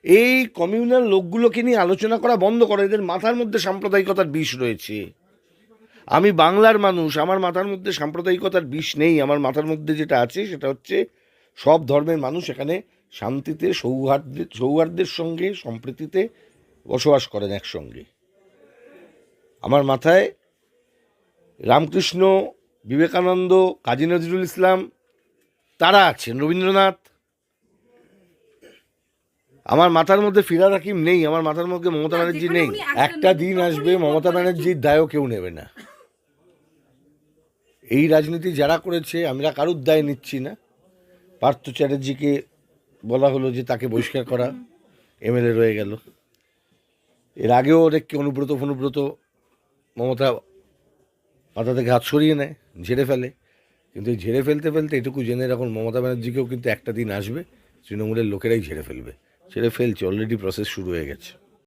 এই কমিউনাল লোকগুলোকে নিয়ে আলোচনা করা বন্ধ করে। এদের মাথার মধ্যে সাম্প্রদায়িকতার বিষ রয়েছে। আমি বাংলার মানুষ, আমার মাথার মধ্যে সাম্প্রদায়িকতার বিষ নেই। আমার মাথার মধ্যে যেটা আছে সেটা হচ্ছে সব ধর্মের মানুষ এখানে শান্তিতে সৌহার্দ্যের সঙ্গে সম্প্রীতিতে বসবাস করেন একসঙ্গে। আমার মাথায় রামকৃষ্ণ, বিবেকানন্দ, কাজী নজরুল ইসলাম তারা আছেন, রবীন্দ্রনাথ। আমার মাথার মধ্যে ফিরহাদ হাকিম নেই, আমার মাথার মধ্যে মমতা ব্যানার্জি নেই। একটা দিন আসবে মমতা ব্যানার্জির দায়ও কেউ নেবে না। এই রাজনীতি যারা করেছে আমরা কারুর দায় নিচ্ছি না। পার্থ চ্যাটার্জিকে বলা হলো যে তাকে বহিষ্কার করা, এমএলএ রয়ে গেল। এর আগেও অনেককে অনুব্রত মমতা মাথা থেকে হাত সরিয়ে নেয়, ঝেড়ে ফেলে। কিন্তু এই ঝেড়ে ফেলতে এটুকু জেনে রাখুন, মমতা ব্যানার্জিকেও কিন্তু একটা দিন আসবে তৃণমূলের লোকেরাই ঝেড়ে ফেলবে। ছেড়ে ফেলছে, অলরেডি প্রসেস শুরু হয়ে গেছে।